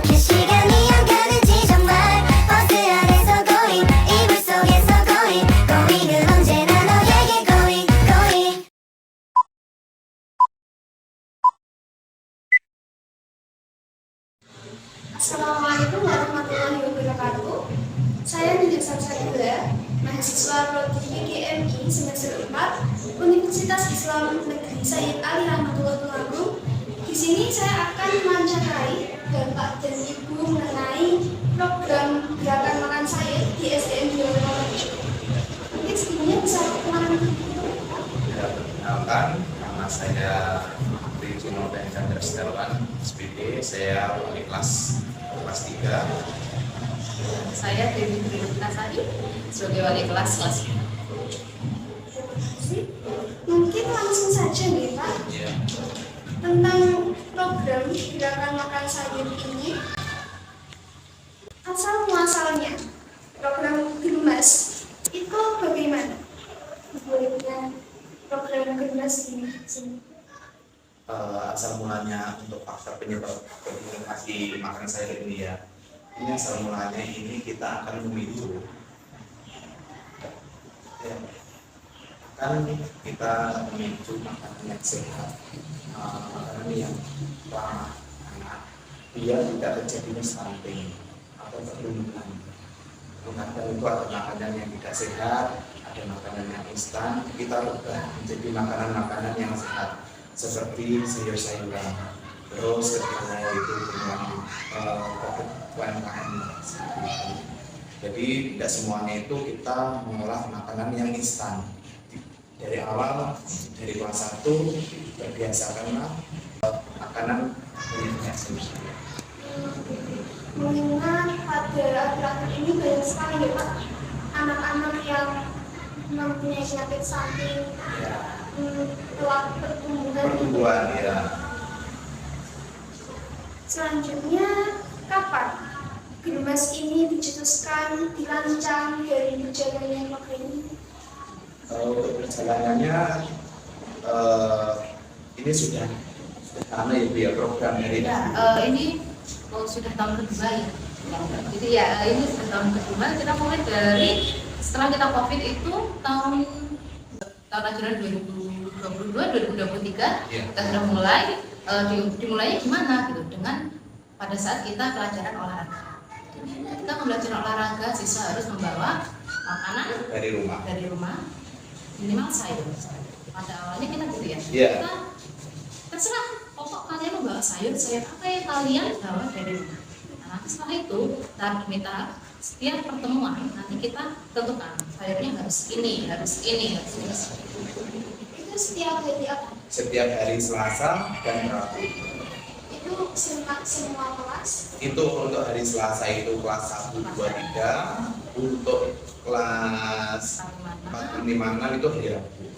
이렇게 시간이 안 가는지 정말 버스 안에서 going 이불 속에서 going은 언제나 너에게 going. Assalamualaikum warahmatullahi wabarakatuh. Saya Nida Samsudin, mahasiswa Prodi GMI semester 4 Universitas Islam Negeri Said Ali Rahmatullah Tulungagung. Di sini saya akan mewawancarai Bapak dan Ibu mengenai program gerakan makan sayur di SDN Biologi. Mungkin sebelumnya bisa perkenalan. Perkenalkan, nama saya Rizino dan Chandra Setiawan, SPD. Saya wali kelas 3. Saya Dewi Trinutasari sebagai wali kelas 5. Mungkin langsung saja nih Pak, Ya. tentang program gerakan makan sayur ini. Asal muasalnya program Germas itu bagaimana? Bolehnya program Germas ini. Asal mulanya untuk faktor penyebab komunikasi makan sayur ini ya. Ini asal mulanya ini kita akan memicu. Ya. Kan kita memicu makanan yang sehat, makanan yang ramah anak, biar tidak terjadinya stunting atau pertumbuhan. Makanan itu ada makanan yang tidak sehat, ada makanan yang instan. Kita ubah menjadi makanan-makanan yang sehat seperti sayur-sayuran. Terus ketika itu dengan UMKM seperti itu. Jadi tidak semuanya itu kita mengolah makanan yang instan. Dari awal, dari kelas 1 terbiasakanlah makanan yang sayur-sayuran. Mengingat pada akhir-akhir ini banyak sekali ya Pak anak-anak yang mempunyai penyakit stunting, telat Pertumbuhan ya. Selanjutnya, kapan Germas ini dicetuskan, dirancang dari berjalannya program ini? Untuk perjalanannya ini sudah lama ya Bu ya program dari Ini sudah tahun kedua ya. Jadi ya ini sudah tahun kedua. Kita mulai dari setelah kita COVID itu tahun ajaran 2022-2023 ya. kita sudah mulai. Dimulainya gimana gitu, dengan pada saat kita pelajaran olahraga. Jadi ketika pembelajaran olahraga siswa harus membawa makanan dari rumah. Minimal sayur. Pada awalnya kita gitu ya. Iya. Kita terserah pokok kalian membawa sayur apa yang kalian bawa dari rumah. Nah, nanti setelah itu kita setiap pertemuan nanti kita tentukan sayurnya harus ini. Itu setiap hari apa? Setiap hari Selasa dan Rabu. Itu semua kelas? Itu untuk hari Selasa itu kelas 1, 2, 3. Untuk kelas 4, 5, 6 itu hari Rabu.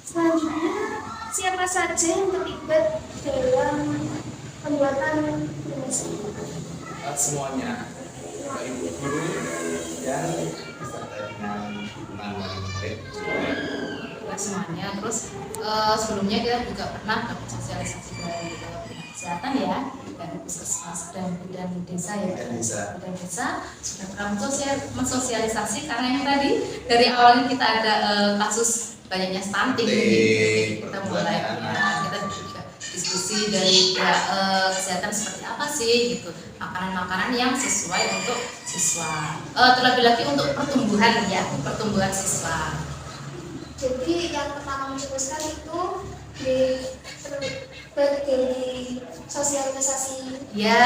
Selanjutnya, siapa saja yang terlibat dalam pembuatan Germas ini? Semuanya, Bapak Ibu guru dan beserta dengan dukungan dari murid. Semuanya. Terus sebelumnya kita juga pernah dapat sosialisasi dari Dinas Kesehatan ya, dari Puskesmas dan Bidan Desa ya. Bidan Desa sudah pernah mensosialisasi karena yang tadi dari awalnya kita ada kasus banyaknya stunting gitu. Kita mulai kita juga diskusi dari kesehatan seperti apa sih gitu, makanan-makanan yang sesuai untuk siswa, terlebih lagi untuk pertumbuhan siswa. Jadi yang pertama mencetuskan itu dari sosialisasi. Ya,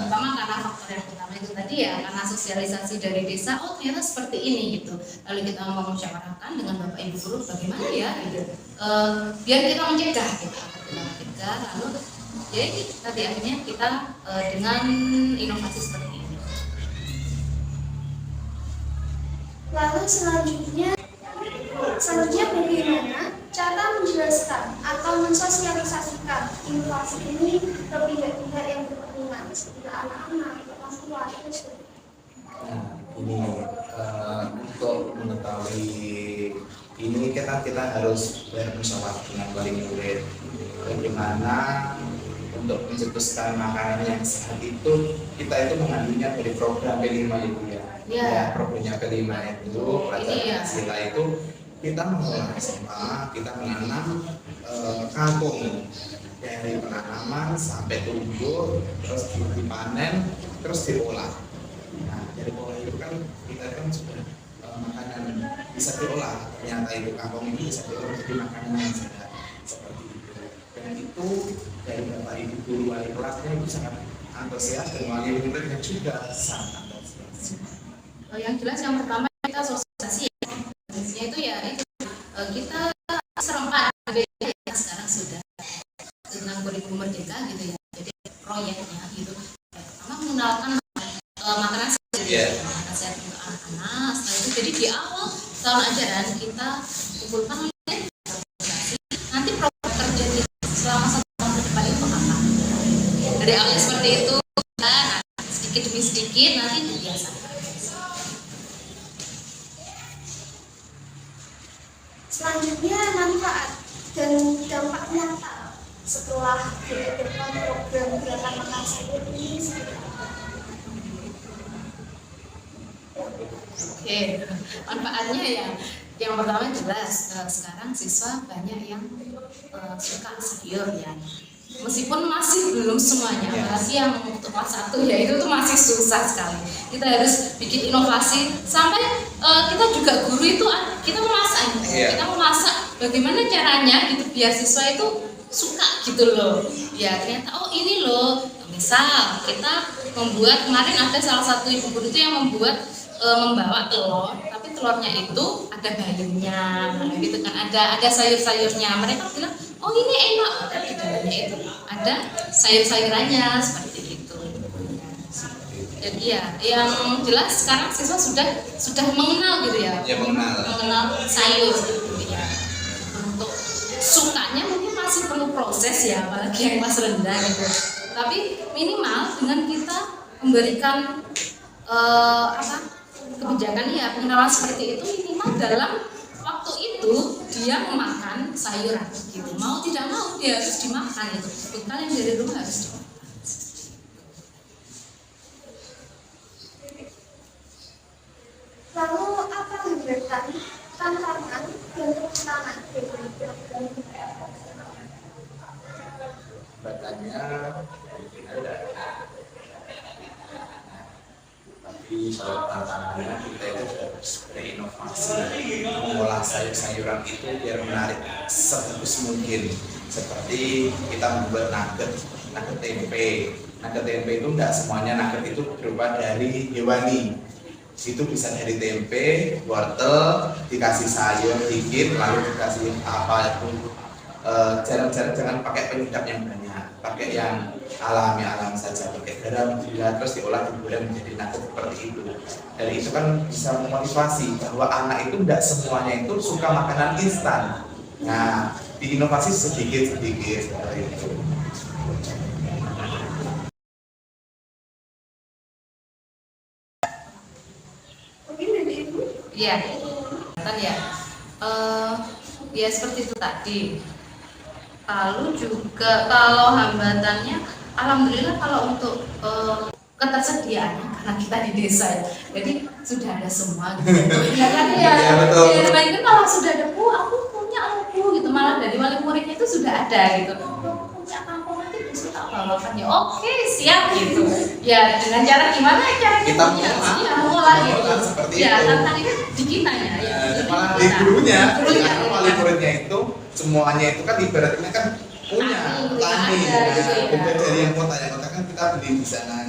pertama karena faktor yang pertama itu tadi ya, karena sosialisasi dari desa, oh ternyata seperti ini gitu. Lalu kita memusyawarahkan dengan Bapak Ibu guru bagaimana ya gitu, biar kita mencegah gitu, lalu jadi tadi akhirnya kita dengan inovasi seperti ini. Lalu selanjutnya bagaimana cara menjelaskan atau mensosialisasikan inovasi ini ke pihak-pihak yang berkepentingan seperti anak-anak, orang tua, itu. Nah, ini untuk mengetahui ini kita harus bermusyawarah dengan wali murid bagaimana untuk mencetuskan makanan yang sehat itu kita itu mengambilnya dari program P5 itu ya. Iya. Ya, programnya P5 itu pelajaran Ini ya. Pancasila itu kita mengolah SMA, kita menanam kangkung dari penanaman sampai tumbuh, terus dipanen, terus diolah. Nah, dari pola itu kan kita kan sudah makanan bisa diolah. Ternyata itu kangkung itu bisa diolah menjadi makanan yang sehat seperti itu. Dan itu dari Bapak Ibu guru wali kelasnya itu sangat antusias dan wali muridnya juga sangat antusias. Yang jelas yang pertama kita sosialisasi ya. Sosialisasinya itu ya itu kita serempak ya, sekarang sudah tentang kurikulum merdeka gitu ya. Jadi proyeknya gitu. Pertama mengenalkan makanan sehat, makanan sehat untuk anak-anak. Setelah itu jadi di awal tahun ajaran kita kumpulkan sosialisasi. Nanti program kerja kita selama 1 tahun ke depan itu apa? Dari awalnya seperti itu kan sedikit demi sedikit nanti dibiasakan. Selanjutnya manfaat dan dampak nyata setelah diterapkan program gerakan makan sayur ini seperti apa? Oke, manfaatnya ya yang pertama jelas sekarang siswa banyak yang suka sayur ya. Meskipun masih belum semuanya, apalagi yang untuk kelas 1 ya itu tuh masih susah sekali. Kita harus bikin inovasi sampai kita juga guru itu kita memasak, kita memasak bagaimana caranya gitu biar siswa itu suka gitu loh. Ya ternyata oh ini loh, misal kita membuat kemarin ada salah satu ibu guru itu yang membuat membawa telur, tapi telurnya itu ada bayamnya, gitu kan, ada sayur-sayurnya. Mereka bilang, oh ini enak, padahal di dalamnya itu ada sayur-sayurannya seperti itu. Jadi ya, yang jelas sekarang siswa sudah mengenal gitu ya, mengenal sayur gitu ya. Untuk sukanya mungkin masih perlu proses ya, apalagi yang kelas rendah gitu. Tapi minimal dengan kita memberikan kebijakan ya pengenalan seperti itu minimal dalam waktu itu dia memakan sayuran gitu, mau tidak mau dia harus dimakan itu, bekal yang dari rumah harus dimakan. Lalu apa hambatan, tantangan dan tantangan dari program Batanya mungkin ada, tapi kalau tantangannya kita itu harus berinovasi mengolah sayur-sayuran itu biar menarik sebagus mungkin. Seperti kita membuat nugget tempe. Nugget tempe itu tidak semuanya nugget itu berupa dari hewani. Itu bisa dari tempe, wortel, dikasih sayur dikit, lalu dikasih apa itu. Jarang-jarang jangan pakai penyedap yang banyak, pakai yang alami saja, pakai garam, gula, terus diolah digoreng menjadi nugget seperti itu. Dari itu kan bisa memotivasi bahwa anak itu tidak semuanya itu suka makanan instan. Nah, diinovasi sedikit-sedikit seperti itu. mungkin dari Ibu? Iya, kan ya. Ya seperti itu tadi. Lalu juga kalau hambatannya, alhamdulillah kalau untuk ketersediaannya karena kita di desa ya, jadi sudah ada semua gitu. Ya kan ya. Iya, betul. Ya, kan malah sudah ada, aku punya gitu, malah dari wali muridnya itu sudah ada gitu. Aku punya kampung nanti bisa tak bawakan ya. Oke, siap gitu. Ya dengan cara gimana caranya Kita mengolah gitu. seperti Ya, itu. tantangannya di kitanya ya. Malah di gurunya, Gurunya, wali muridnya itu semuanya itu kan ibaratnya kan punya petani. Beda dari yang kota kan kita beli di sana.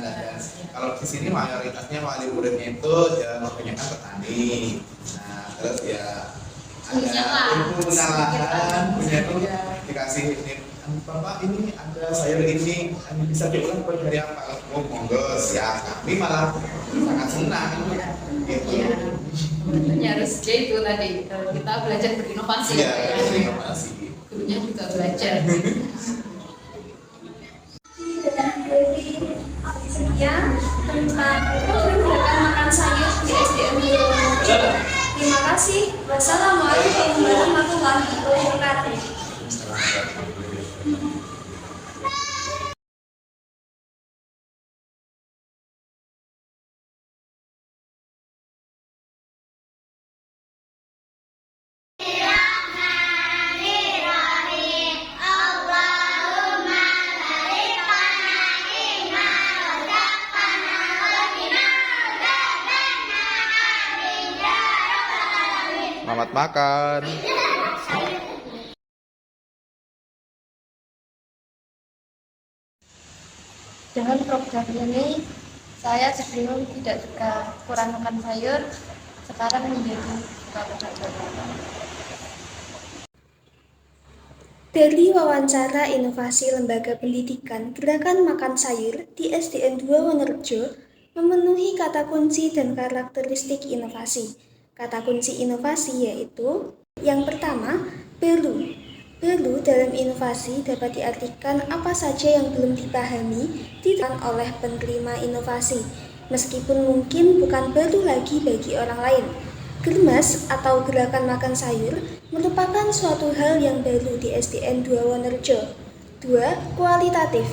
Kalau di sini mayoritasnya wali muridnya itu ya kebanyakan petani. Nah terus ya ada ibu punya lahan, punya itu dikasih ini, Bapak ini ada sayur ini bisa diolah buat dari apa? Oh monggo siap. Kami malah sangat senang gitu. Ya harus itu tadi kita belajar berinovasi Iya, ya. berinovasi. Gurunya juga belajar. Sekian tentang gerakan makan sayur di SDN Bulu. Terima kasih. Wassalamualaikum warahmatullahi wabarakatuh. Selamat makan. Dengan program ini, saya sebelum tidak suka kurang makan sayur, sekarang menjadi suka makan sayur. Dari wawancara inovasi Lembaga Pendidikan Gerakan Makan Sayur di SDN 2 Wonorejo memenuhi kata kunci dan karakteristik inovasi. Kata kunci inovasi yaitu yang pertama, baru. Baru dalam inovasi dapat diartikan apa saja yang belum dipahami oleh penerima inovasi, meskipun mungkin bukan baru lagi bagi orang lain. Germas atau gerakan makan sayur merupakan suatu hal yang baru di SDN 2 Wonorejo. 2. Kualitatif.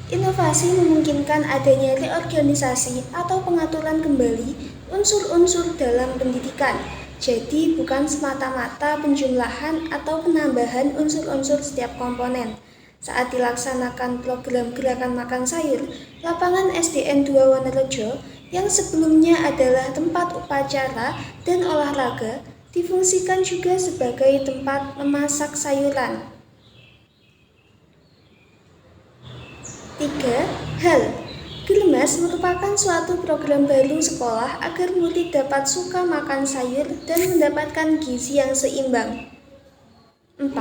Inovasi memungkinkan adanya reorganisasi atau pengaturan kembali unsur-unsur dalam pendidikan. Jadi bukan semata-mata penjumlahan atau penambahan unsur-unsur setiap komponen. Saat dilaksanakan program gerakan makan sayur, lapangan SDN 2 Wonorejo yang sebelumnya adalah tempat upacara dan olahraga difungsikan juga sebagai tempat memasak sayuran. 3. Hal. Germas merupakan suatu program baru sekolah agar murid dapat suka makan sayur dan mendapatkan gizi yang seimbang. 4.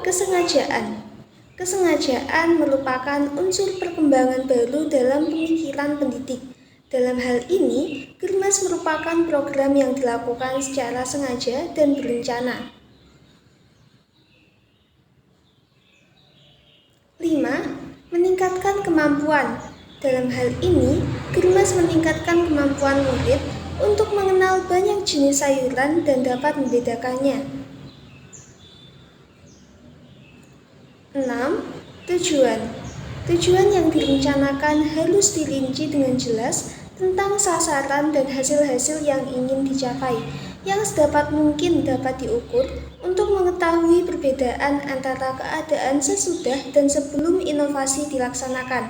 Kesengajaan. Kesengajaan merupakan unsur perkembangan baru dalam pemikiran pendidik. Dalam hal ini, Germas merupakan program yang dilakukan secara sengaja dan berencana. 5. Meningkatkan kemampuan. Dalam hal ini, Germas meningkatkan kemampuan murid untuk mengenal banyak jenis sayuran dan dapat membedakannya. 6. Tujuan. Tujuan yang direncanakan harus dirinci dengan jelas tentang sasaran dan hasil-hasil yang ingin dicapai, yang sedapat mungkin dapat diukur untuk mengetahui perbedaan antara keadaan sesudah dan sebelum inovasi dilaksanakan.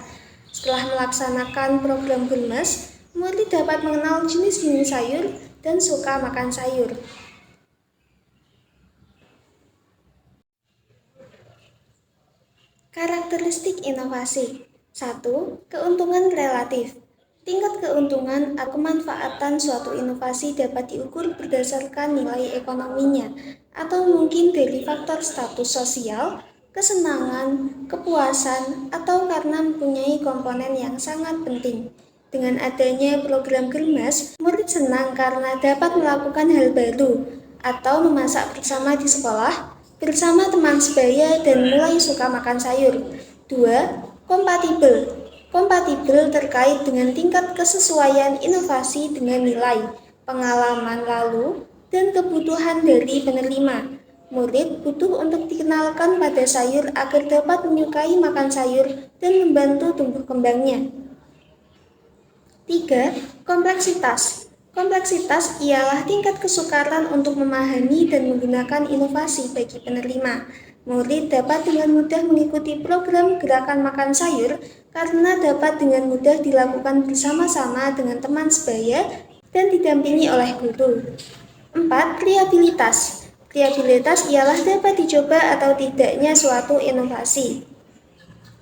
Setelah melaksanakan program Germas, murid dapat mengenal jenis-jenis sayur dan suka makan sayur. Karakteristik inovasi. 1. Keuntungan relatif. Tingkat keuntungan atau kemanfaatan suatu inovasi dapat diukur berdasarkan nilai ekonominya, atau mungkin dari faktor status sosial, kesenangan, kepuasan, atau karena mempunyai komponen yang sangat penting. Dengan adanya program Germas, murid senang karena dapat melakukan hal baru, atau memasak bersama di sekolah, bersama teman sebaya dan mulai suka makan sayur. 2. Kompatibel. Kompatibel terkait dengan tingkat kesesuaian inovasi dengan nilai, pengalaman lalu, dan kebutuhan dari penerima. Murid butuh untuk dikenalkan pada sayur agar dapat menyukai makan sayur dan membantu tumbuh kembangnya. 3. Kompleksitas. Kompleksitas ialah tingkat kesukaran untuk memahami dan menggunakan inovasi bagi penerima. Murid dapat dengan mudah mengikuti program gerakan makan sayur karena dapat dengan mudah dilakukan bersama-sama dengan teman sebaya dan didampingi oleh guru. 4. Reliabilitas. Reliabilitas ialah dapat dicoba atau tidaknya suatu inovasi.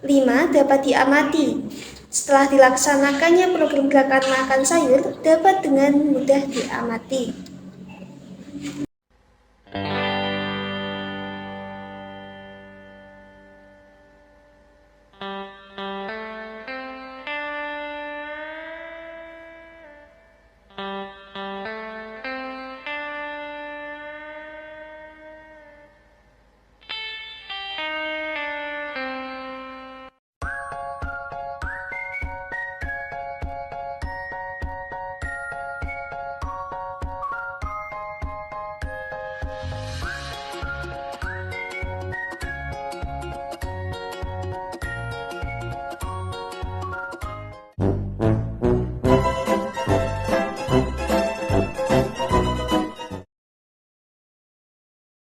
5. Dapat diamati. Setelah dilaksanakannya program gerakan makan sayur dapat dengan mudah diamati.